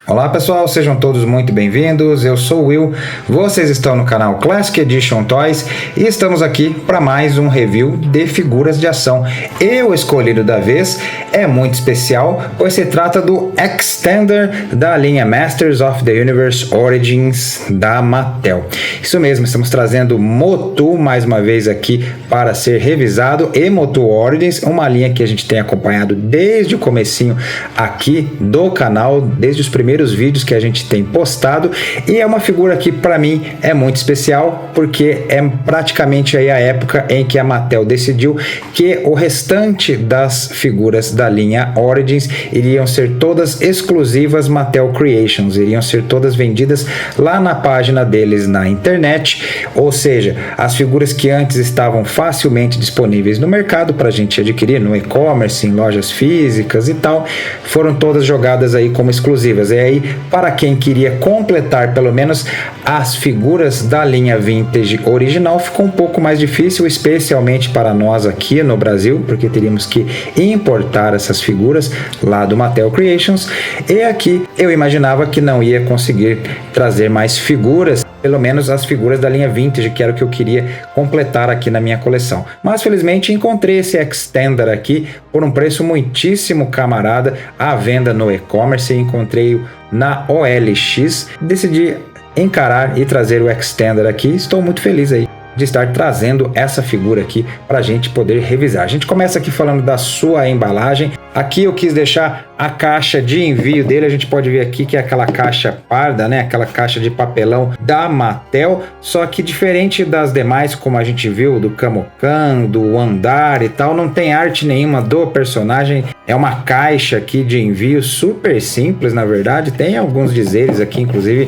Olá pessoal, sejam todos muito bem-vindos, eu sou o Will, vocês estão no canal Classic Edition Toys e estamos aqui para mais um review de figuras de ação. E o escolhido da vez é muito especial, pois se trata do Extender da linha Masters of the Universe Origins da Mattel. Isso mesmo, estamos trazendo Motu mais uma vez aqui para ser revisado, e Motu Origins, uma linha que a gente tem acompanhado desde o comecinho aqui do canal, desde os primeiros vídeos que a gente tem postado, e é uma figura que para mim é muito especial porque é praticamente aí a época em que a Mattel decidiu que o restante das figuras da linha Origins iriam ser todas exclusivas Mattel Creations, iriam ser todas vendidas lá na página deles na internet, ou seja, as figuras que antes estavam facilmente disponíveis no mercado para a gente adquirir no e-commerce, em lojas físicas e tal, foram todas jogadas aí como exclusivas. E aí, para quem queria completar pelo menos as figuras da linha Vintage original, ficou um pouco mais difícil, especialmente para nós aqui no Brasil, porque teríamos que importar essas figuras lá do Mattel Creations, e aqui eu imaginava que não ia conseguir trazer mais figuras, pelo menos as figuras da linha Vintage, que era o que eu queria completar aqui na minha coleção. Mas felizmente encontrei esse Extender aqui por um preço muitíssimo camarada, à venda no e-commerce, encontrei-o na OLX, decidi encarar e trazer o Extender aqui. Estou muito feliz aí de estar trazendo essa figura aqui para a gente poder revisar. A gente começa aqui falando da sua embalagem. Aqui eu quis deixar a caixa de envio dele, a gente pode ver aqui que é aquela caixa parda, né? Aquela caixa de papelão da Mattel, só que diferente das demais, como a gente viu, do Kamokan, do Andar e tal, não tem arte nenhuma do personagem, é uma caixa aqui de envio super simples, na verdade, tem alguns dizeres aqui, inclusive,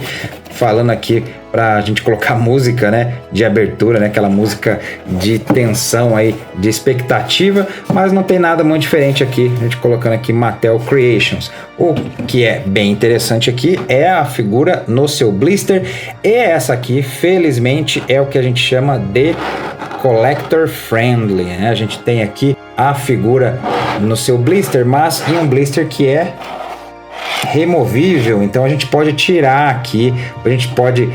falando aqui para a gente colocar música, né, de abertura, né, aquela música de tensão aí, de expectativa, mas não tem nada muito diferente aqui, a gente colocando aqui Mattel Creations. O que é bem interessante aqui é a figura no seu blister, e essa aqui, felizmente, é o que a gente chama de Collector Friendly, né? A gente tem aqui a figura no seu blister, mas em um blister que é removível, então a gente pode tirar aqui, a gente pode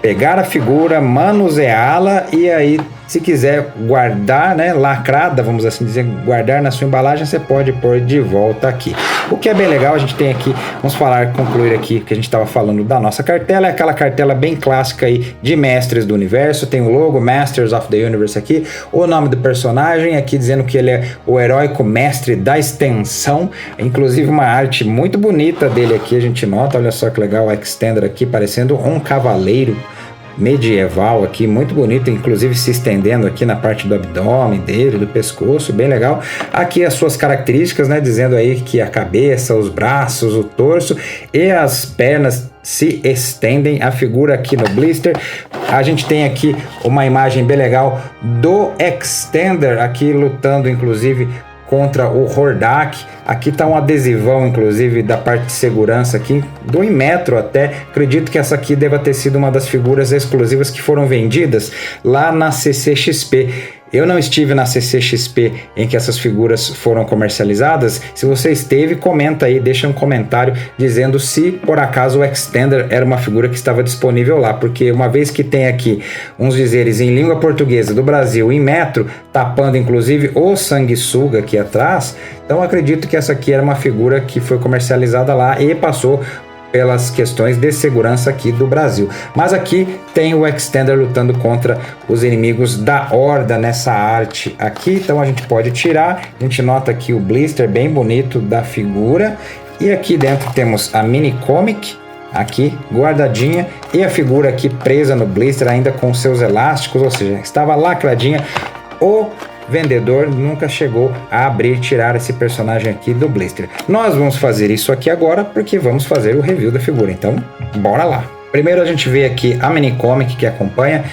pegar a figura, manuseá-la e aí, se quiser guardar, né, lacrada, vamos assim dizer, guardar na sua embalagem, você pode pôr de volta aqui. O que é bem legal, a gente tem aqui, vamos concluir aqui que a gente estava falando da nossa cartela, é aquela cartela bem clássica aí de Mestres do Universo, tem o logo Masters of the Universe aqui, o nome do personagem aqui dizendo que ele é o heróico mestre da extensão, inclusive uma arte muito bonita dele aqui, a gente nota, olha só que legal, o Extender aqui parecendo um cavaleiro medieval aqui, muito bonito, inclusive se estendendo aqui na parte do abdômen dele, do pescoço, bem legal. Aqui as suas características, né, dizendo aí que a cabeça, os braços, o torso e as pernas se estendem. A figura aqui no blister, a gente tem aqui uma imagem bem legal do Extender aqui lutando, inclusive, contra o Hordak. Aqui está um adesivão, inclusive, da parte de segurança aqui, do Inmetro até. Acredito que essa aqui deva ter sido uma das figuras exclusivas que foram vendidas lá na CCXP. Eu não estive na CCXP em que essas figuras foram comercializadas. Se você esteve, comenta aí, deixa um comentário dizendo se por acaso o Extender era uma figura que estava disponível lá, porque uma vez que tem aqui uns dizeres em língua portuguesa do Brasil em metro, tapando inclusive o sanguessuga aqui atrás, então acredito que essa aqui era uma figura que foi comercializada lá e passou pelas questões de segurança aqui do Brasil. Mas aqui tem o Extender lutando contra os inimigos da Horda nessa arte aqui, então a gente pode tirar, a gente nota aqui o blister bem bonito da figura, e aqui dentro temos a mini comic aqui guardadinha, e a figura aqui presa no blister ainda com seus elásticos, ou seja, estava lacradinha. O vendedor nunca chegou a abrir e tirar esse personagem aqui do blister. Nós vamos fazer isso aqui agora porque vamos fazer o review da figura, então bora lá. Primeiro a gente vê aqui a mini comic que acompanha,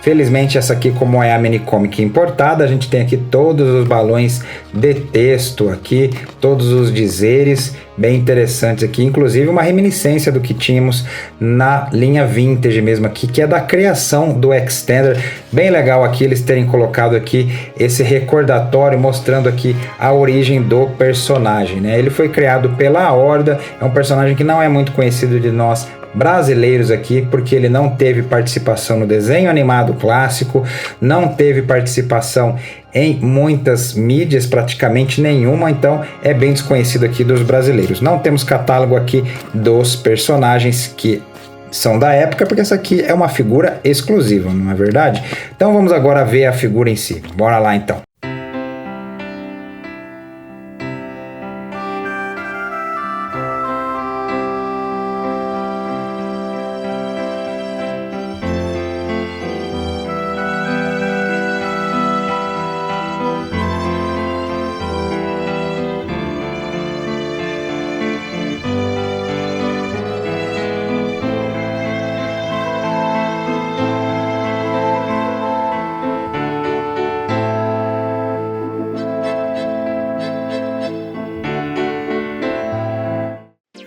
Felizmente essa aqui, como é a mini comic importada, a gente tem aqui todos os balões de texto aqui, todos os dizeres bem interessantes aqui, inclusive uma reminiscência do que tínhamos na linha Vintage mesmo aqui, que é da criação do Extender. Bem legal aqui eles terem colocado aqui esse recordatório mostrando aqui a origem do personagem, né? Ele foi criado pela Horda, é um personagem que não é muito conhecido de nós brasileiros aqui, porque ele não teve participação no desenho animado clássico, não teve participação em muitas mídias, praticamente nenhuma, então é bem desconhecido aqui dos brasileiros. Não temos catálogo aqui dos personagens que são da época, porque essa aqui é uma figura exclusiva, não é verdade? Então vamos agora ver a figura em si. Bora lá então.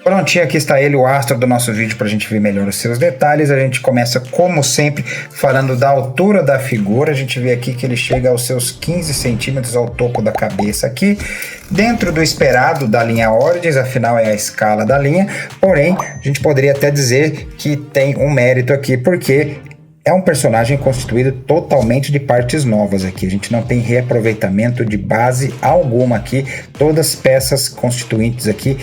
Prontinho, aqui está ele, o astro do nosso vídeo, para a gente ver melhor os seus detalhes. A gente começa, como sempre, falando da altura da figura. A gente vê aqui que ele chega aos seus 15 centímetros ao topo da cabeça aqui, dentro do esperado da linha Origins, afinal é a escala da linha. Porém, a gente poderia até dizer que tem um mérito aqui, porque é um personagem constituído totalmente de partes novas aqui. A gente não tem reaproveitamento de base alguma aqui. Todas peças constituintes aqui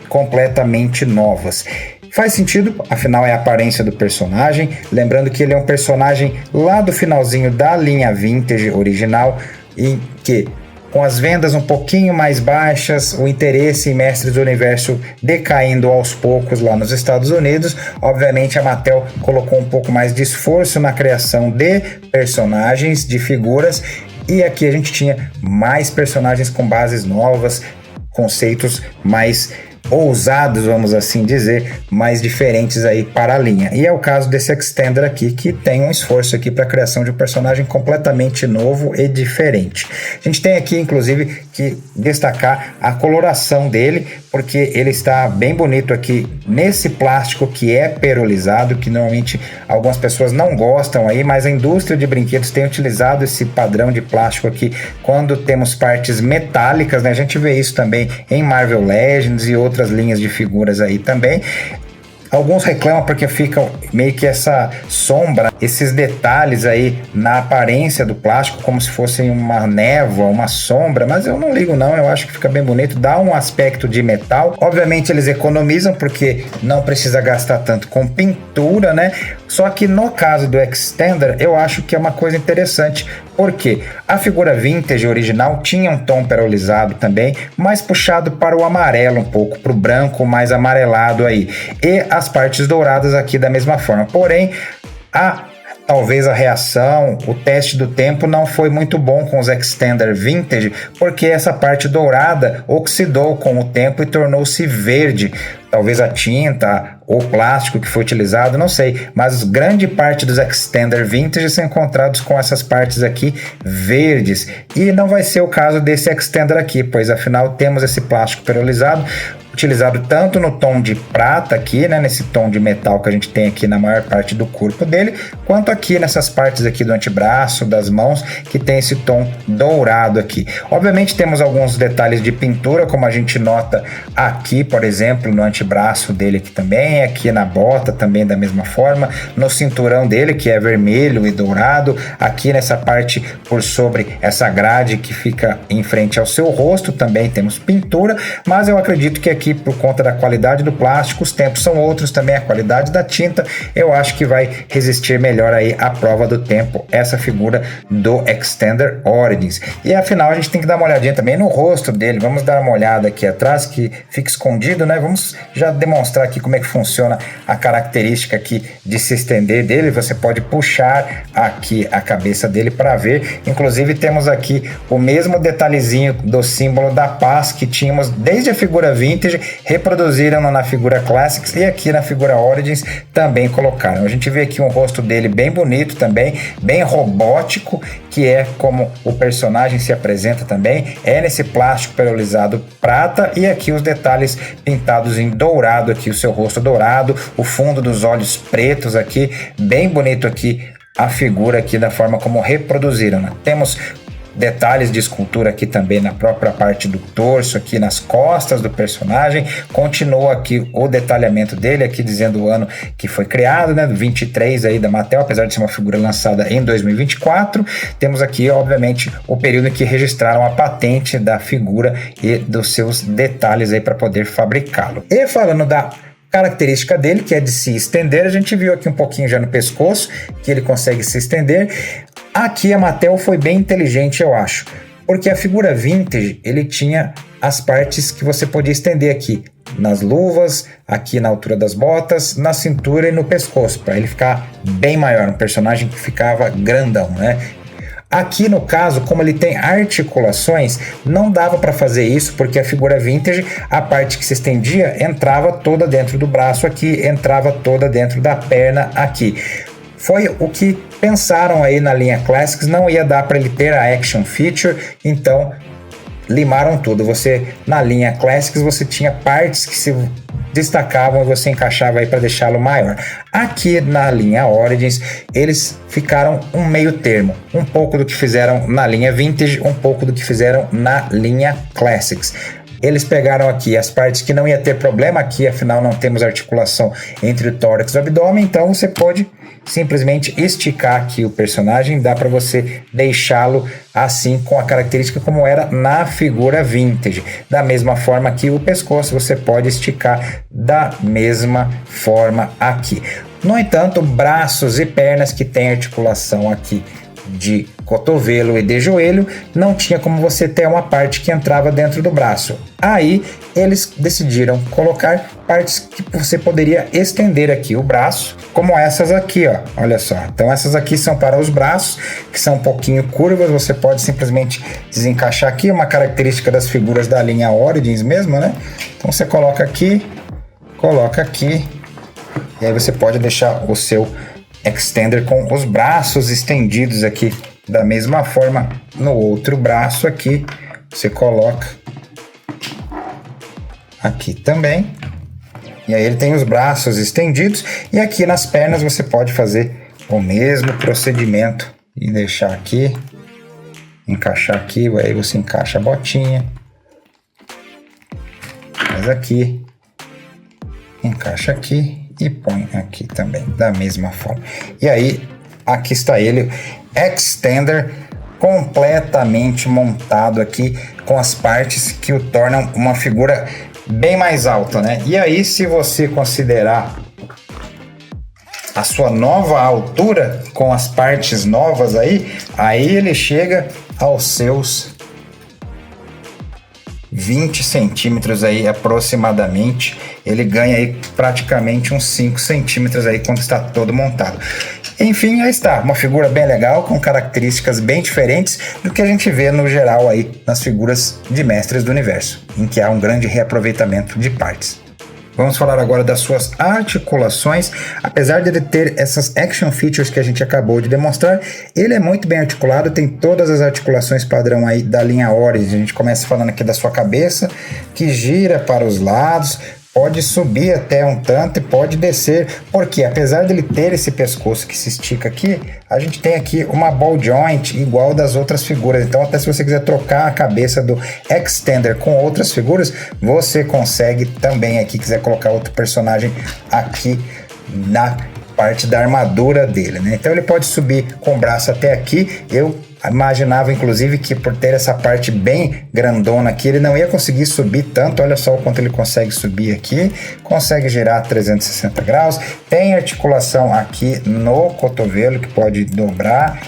completamente novas. Faz sentido, afinal é a aparência do personagem. Lembrando que ele é um personagem lá do finalzinho da linha Vintage original, em que, com as vendas um pouquinho mais baixas, o interesse em Mestres do Universo decaindo aos poucos lá nos Estados Unidos, obviamente a Mattel colocou um pouco mais de esforço na criação de personagens, de figuras, e aqui a gente tinha mais personagens com bases novas, conceitos mais ousados, vamos assim dizer, mais diferentes aí para a linha. E é o caso desse Extender aqui, que tem um esforço aqui para a criação de um personagem completamente novo e diferente. A gente tem aqui, inclusive, que destacar a coloração dele, porque ele está bem bonito aqui nesse plástico que é perolizado, que normalmente algumas pessoas não gostam aí, mas a indústria de brinquedos tem utilizado esse padrão de plástico aqui quando temos partes metálicas, né? A gente vê isso também em Marvel Legends e outras linhas de figuras aí também. Alguns reclamam porque fica meio que essa sombra, esses detalhes aí na aparência do plástico, como se fossem uma névoa, uma sombra, mas eu não ligo não, eu acho que fica bem bonito, dá um aspecto de metal. Obviamente eles economizam porque não precisa gastar tanto com pintura, né? Só que no caso do Extender, eu acho que é uma coisa interessante, porque a figura Vintage original tinha um tom perolizado também, mais puxado para o amarelo um pouco, para o branco mais amarelado aí, e as partes douradas aqui da mesma forma. Porém, talvez a reação, o teste do tempo não foi muito bom com os Extender Vintage, porque essa parte dourada oxidou com o tempo e tornou-se verde. Talvez a tinta ou plástico que foi utilizado, não sei, mas grande parte dos Extender Vintage são encontrados com essas partes aqui verdes, e não vai ser o caso desse Extender aqui, pois afinal temos esse plástico perolizado, utilizado tanto no tom de prata aqui, né, nesse tom de metal que a gente tem aqui na maior parte do corpo dele, quanto aqui nessas partes aqui do antebraço, das mãos, que tem esse tom dourado aqui. Obviamente temos alguns detalhes de pintura, como a gente nota aqui, por exemplo, no antebraço dele aqui também, aqui na bota também da mesma forma, no cinturão dele, que é vermelho e dourado, aqui nessa parte por sobre essa grade que fica em frente ao seu rosto, também temos pintura, mas eu acredito que aqui, por conta da qualidade do plástico, os tempos são outros também, a qualidade da tinta, eu acho que vai resistir melhor aí à prova do tempo, essa figura do Extender Origins. E afinal a gente tem que dar uma olhadinha também no rosto dele, vamos dar uma olhada aqui atrás, que fica escondido, né? Vamos já demonstrar aqui como é que funciona a característica aqui de se estender dele. Você pode puxar aqui a cabeça dele para ver, inclusive temos aqui o mesmo detalhezinho do símbolo da paz que tínhamos desde a figura Vintage Vintage, reproduziram na figura Classics e aqui na figura Origins também colocaram. A gente vê aqui um rosto dele bem bonito também, bem robótico, que é como o personagem se apresenta também, é nesse plástico perolizado prata e aqui os detalhes pintados em dourado, aqui o seu rosto dourado, o fundo dos olhos pretos aqui, bem bonito aqui a figura aqui da forma como reproduziram, né? Temos detalhes de escultura aqui também na própria parte do torso, aqui nas costas do personagem. Continua aqui o detalhamento dele, aqui dizendo o ano que foi criado, né, do 23 aí da Mattel, apesar de ser uma figura lançada em 2024. Temos aqui, obviamente, o período em que registraram a patente da figura e dos seus detalhes aí para poder fabricá-lo. E falando da característica dele, que é de se estender, a gente viu aqui um pouquinho já no pescoço, que ele consegue se estender. Aqui a Mattel foi bem inteligente, eu acho, porque a figura Vintage, ele tinha as partes que você podia estender aqui, nas luvas, aqui na altura das botas, na cintura e no pescoço, para ele ficar bem maior, um personagem que ficava grandão, né? Aqui no caso, como ele tem articulações, não dava para fazer isso, porque a figura Vintage, a parte que se estendia, entrava toda dentro do braço aqui, entrava toda dentro da perna aqui. Foi o que pensaram aí na linha Classics, não ia dar para ele ter a Action Feature, então limaram tudo. Você, na linha Classics, você tinha partes que se destacavam e você encaixava aí para deixá-lo maior. Aqui na linha Origins, eles ficaram um meio termo, um pouco do que fizeram na linha Vintage, um pouco do que fizeram na linha Classics. Eles pegaram aqui as partes que não ia ter problema, aqui afinal não temos articulação entre o tórax e o abdômen, então você pode simplesmente esticar aqui o personagem, dá para você deixá-lo assim com a característica como era na figura Vintage. Da mesma forma que o pescoço você pode esticar da mesma forma aqui. No entanto, braços e pernas que tem articulação aqui de cotovelo e de joelho, não tinha como você ter uma parte que entrava dentro do braço. Aí eles decidiram colocar partes que você poderia estender aqui o braço, como essas aqui, ó. Olha só. Então essas aqui são para os braços, que são um pouquinho curvas, você pode simplesmente desencaixar aqui, uma característica das figuras da linha Origins mesmo, né? Então você coloca aqui, e aí você pode deixar o seu extender com os braços estendidos aqui da mesma forma. No outro braço aqui você coloca aqui também, e aí ele tem os braços estendidos, e aqui nas pernas você pode fazer o mesmo procedimento e deixar aqui, encaixar aqui, aí você encaixa a botinha, faz aqui, encaixa aqui e põe aqui também, da mesma forma. E aí, aqui está ele, Extender, completamente montado aqui, com as partes que o tornam uma figura bem mais alta, né? E aí, se você considerar a sua nova altura, com as partes novas aí ele chega aos seus 20 centímetros aí aproximadamente. Ele ganha aí praticamente uns 5 centímetros aí quando está todo montado. Enfim, aí está, uma figura bem legal, com características bem diferentes do que a gente vê no geral aí nas figuras de Mestres do Universo, em que há um grande reaproveitamento de partes. Vamos falar agora das suas articulações. Apesar de ele ter essas action features que a gente acabou de demonstrar, ele é muito bem articulado, tem todas as articulações padrão aí da linha Origins. A gente começa falando aqui da sua cabeça, que gira para os lados, pode subir até um tanto e pode descer, porque apesar dele ter esse pescoço que se estica aqui, a gente tem aqui uma ball joint igual das outras figuras. Então até se você quiser trocar a cabeça do Extender com outras figuras, você consegue também aqui, quiser colocar outro personagem aqui na parte da armadura dele, né? Então ele pode subir com o braço até aqui. Eu imaginava inclusive que por ter essa parte bem grandona aqui, ele não ia conseguir subir tanto. Olha só o quanto ele consegue subir aqui, consegue girar 360 graus, tem articulação aqui no cotovelo que pode dobrar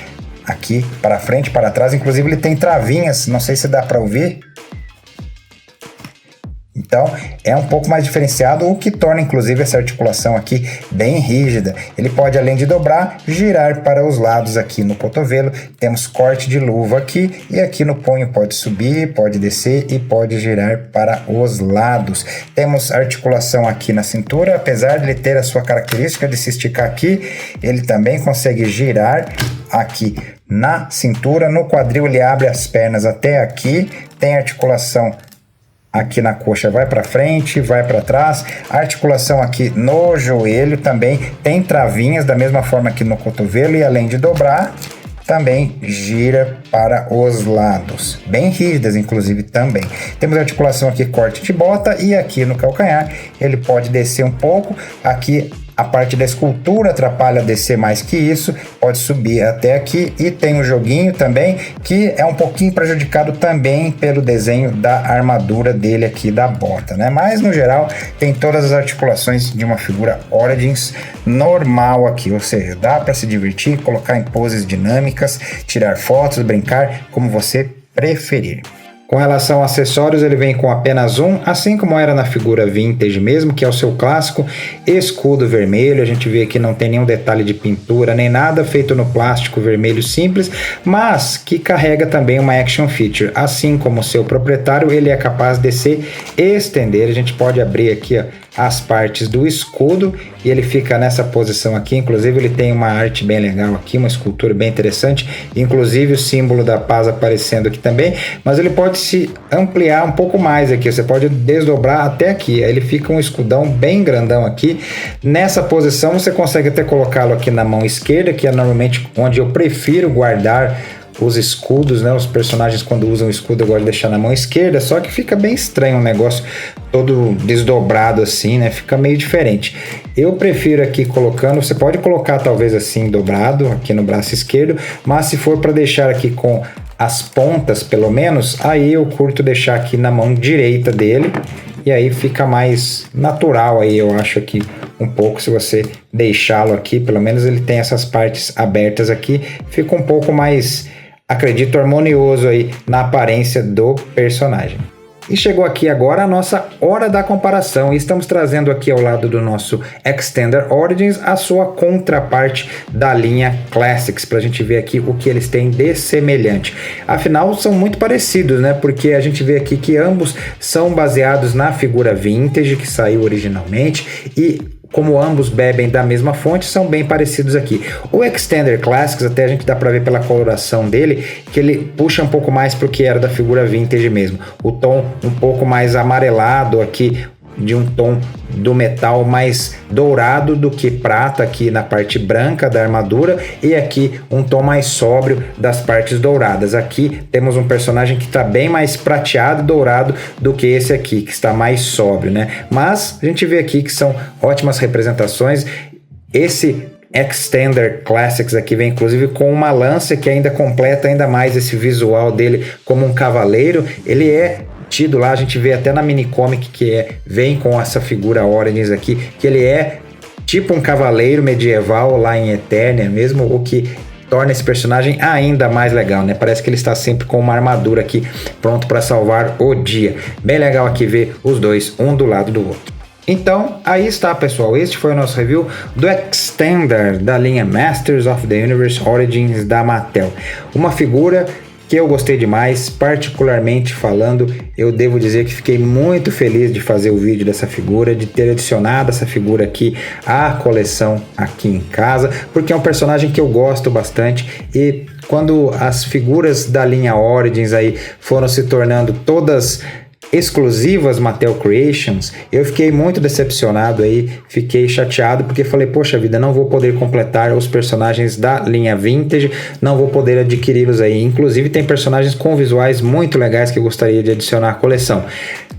aqui para frente, para trás, inclusive ele tem travinhas, não sei se dá para ouvir. Então é um pouco mais diferenciado, o que torna inclusive essa articulação aqui bem rígida. Ele pode, além de dobrar, girar para os lados aqui no cotovelo. Temos corte de luva aqui e aqui no punho pode subir, pode descer e pode girar para os lados. Temos articulação aqui na cintura, apesar de ele ter a sua característica de se esticar aqui, ele também consegue girar aqui na cintura. No quadril ele abre as pernas até aqui, tem articulação aqui na coxa, vai para frente, vai para trás, a articulação aqui no joelho também tem travinhas da mesma forma que no cotovelo, e além de dobrar, também gira para os lados, bem rígidas inclusive também. Temos articulação aqui, corte de bota, e aqui no calcanhar ele pode descer um pouco, aqui a parte da escultura atrapalha descer mais que isso, pode subir até aqui, e tem um joguinho também, que é um pouquinho prejudicado também pelo desenho da armadura dele aqui da bota, né? Mas no geral tem todas as articulações de uma figura Origins normal aqui, ou seja, dá para se divertir, colocar em poses dinâmicas, tirar fotos, brincar, como você preferir. Com relação a acessórios, ele vem com apenas um, assim como era na figura vintage mesmo, que é o seu clássico escudo vermelho. A gente vê que não tem nenhum detalhe de pintura, nem nada, feito no plástico vermelho simples, mas que carrega também uma action feature. Assim como o seu proprietário, ele é capaz de se estender. A gente pode abrir aqui, ó, as partes do escudo, e ele fica nessa posição aqui. Inclusive ele tem uma arte bem legal aqui, uma escultura bem interessante, inclusive o símbolo da paz aparecendo aqui também, mas ele pode se ampliar um pouco mais aqui, você pode desdobrar até aqui, aí ele fica um escudão bem grandão aqui. Nessa posição você consegue até colocá-lo aqui na mão esquerda, que é normalmente onde eu prefiro guardar os escudos, né? Os personagens, quando usam escudo, eu gosto de deixar na mão esquerda, só que fica bem estranho um negócio todo desdobrado assim, né? Fica meio diferente. Eu prefiro aqui colocando, você pode colocar talvez assim dobrado aqui no braço esquerdo, mas se for para deixar aqui com as pontas pelo menos, aí eu curto deixar aqui na mão direita dele, e aí fica mais natural aí, eu acho, aqui um pouco. Se você deixá-lo aqui, pelo menos ele tem essas partes abertas aqui, fica um pouco mais, acredito, harmonioso aí na aparência do personagem. E chegou aqui agora a nossa hora da comparação, e estamos trazendo aqui ao lado do nosso Extender Origins a sua contraparte da linha Classics, para a gente ver aqui o que eles têm de semelhante. Afinal, são muito parecidos, né? Porque a gente vê aqui que ambos são baseados na figura vintage que saiu originalmente, e como ambos bebem da mesma fonte, são bem parecidos aqui. O Extender Classics, até a gente dá para ver pela coloração dele, que ele puxa um pouco mais para o que era da figura vintage mesmo. O tom um pouco mais amarelado aqui, de um tom do metal mais dourado do que prata aqui na parte branca da armadura, e aqui um tom mais sóbrio das partes douradas. Aqui temos um personagem que está bem mais prateado e dourado do que esse aqui, que está mais sóbrio, né? Mas a gente vê aqui que são ótimas representações. Esse Extender Classics aqui vem inclusive com uma lança que ainda completa ainda mais esse visual dele como um cavaleiro. Ele é tido lá, a gente vê até na minicomic que vem com essa figura Origins aqui, que ele é tipo um cavaleiro medieval lá em Eternia mesmo, o que torna esse personagem ainda mais legal, né? Parece que ele está sempre com uma armadura aqui, pronto para salvar o dia. Bem legal aqui ver os dois, um do lado do outro. Então, aí está, pessoal, este foi o nosso review do Extender da linha Masters of the Universe Origins da Mattel. Uma figura que eu gostei demais, particularmente falando, eu devo dizer que fiquei muito feliz de fazer o vídeo dessa figura, de ter adicionado essa figura aqui à coleção aqui em casa, porque é um personagem que eu gosto bastante, e quando as figuras da linha Origins aí foram se tornando todas exclusivas Mattel Creations, eu fiquei muito decepcionado aí, fiquei chateado, porque falei, poxa vida, não vou poder completar os personagens da linha Vintage, não vou poder adquiri-los aí. Inclusive tem personagens com visuais muito legais que eu gostaria de adicionar à coleção.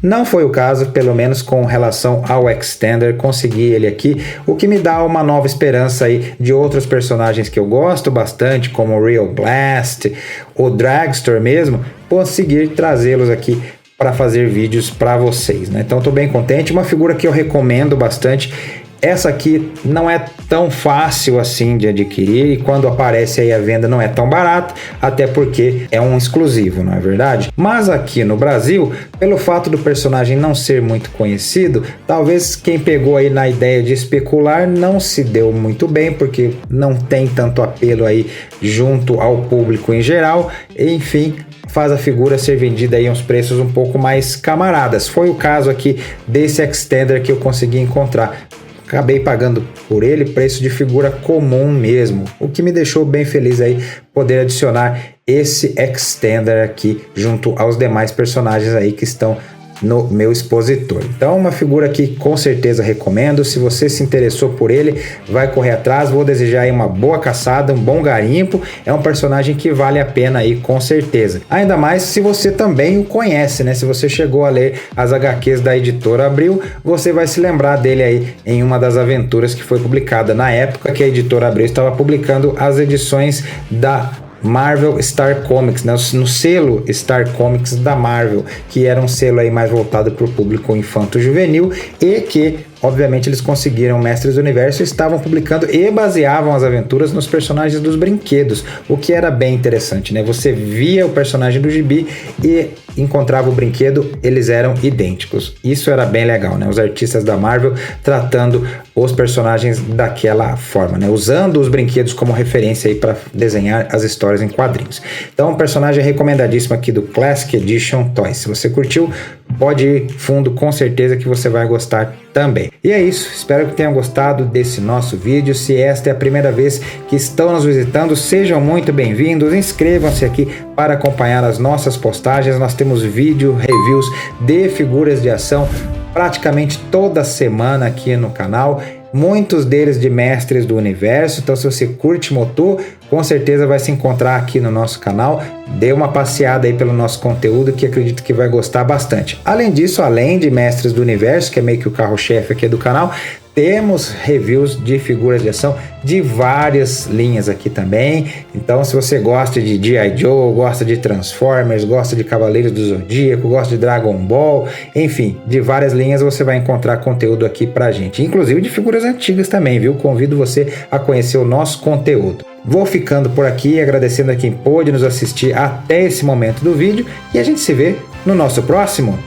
Não foi o caso, pelo menos com relação ao Extender, consegui ele aqui, o que me dá uma nova esperança aí de outros personagens que eu gosto bastante, como o Real Blast, o Dragster mesmo, conseguir trazê-los aqui para fazer vídeos para vocês, né? Então estou bem contente, uma figura que eu recomendo bastante. Essa aqui não é tão fácil assim de adquirir e quando aparece aí a venda não é tão barato, até porque é um exclusivo, não é verdade? Mas aqui no Brasil, pelo fato do personagem não ser muito conhecido, talvez quem pegou aí na ideia de especular não se deu muito bem, porque não tem tanto apelo aí junto ao público em geral, enfim, faz a figura ser vendida aí a uns preços um pouco mais camaradas. Foi o caso aqui desse Extender que eu consegui encontrar. Acabei pagando por ele preço de figura comum mesmo, o que me deixou bem feliz aí poder adicionar esse Extender aqui junto aos demais personagens aí que estão no meu expositor. Então, uma figura que com certeza recomendo. Se você se interessou por ele, vai correr atrás. Vou desejar aí uma boa caçada, um bom garimpo. É um personagem que vale a pena aí, com certeza. Ainda mais se você também o conhece, né? Se você chegou a ler as HQs da Editora Abril, você vai se lembrar dele aí em uma das aventuras que foi publicada na época que a Editora Abril estava publicando as edições da Marvel Star Comics, né? No selo Star Comics da Marvel, que era um selo aí mais voltado para o público infanto-juvenil e que, obviamente, eles conseguiram Mestres do Universo e estavam publicando e baseavam as aventuras nos personagens dos brinquedos, o que era bem interessante, né? Você via o personagem do gibi e encontrava o brinquedo, eles eram idênticos. Isso era bem legal, né? Os artistas da Marvel tratando os personagens daquela forma, né? Usando os brinquedos como referência aí para desenhar as histórias em quadrinhos. Então, um personagem recomendadíssimo aqui do Classic Edition Toys. Se você curtiu, pode ir fundo, com certeza que você vai gostar também. E é isso, espero que tenham gostado desse nosso vídeo. Se esta é a primeira vez que estão nos visitando, sejam muito bem-vindos, inscrevam-se aqui para acompanhar as nossas postagens. Nós temos vídeo, reviews de figuras de ação praticamente toda semana aqui no canal, muitos deles de Mestres do Universo. Então, se você curte Motu, com certeza vai se encontrar aqui no nosso canal. Dê uma passeada aí pelo nosso conteúdo, que acredito que vai gostar bastante. Além disso, além de Mestres do Universo, que é meio que o carro-chefe aqui do canal, temos reviews de figuras de ação de várias linhas aqui também. Então, se você gosta de G.I. Joe, gosta de Transformers, gosta de Cavaleiros do Zodíaco, gosta de Dragon Ball, enfim, de várias linhas você vai encontrar conteúdo aqui pra gente. Inclusive de figuras antigas também, viu? Convido você a conhecer o nosso conteúdo. Vou ficando por aqui, agradecendo a quem pôde nos assistir até esse momento do vídeo e a gente se vê no nosso próximo.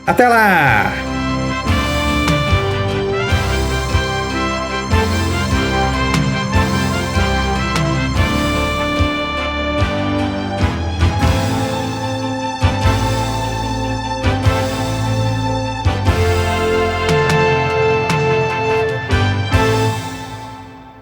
Até lá!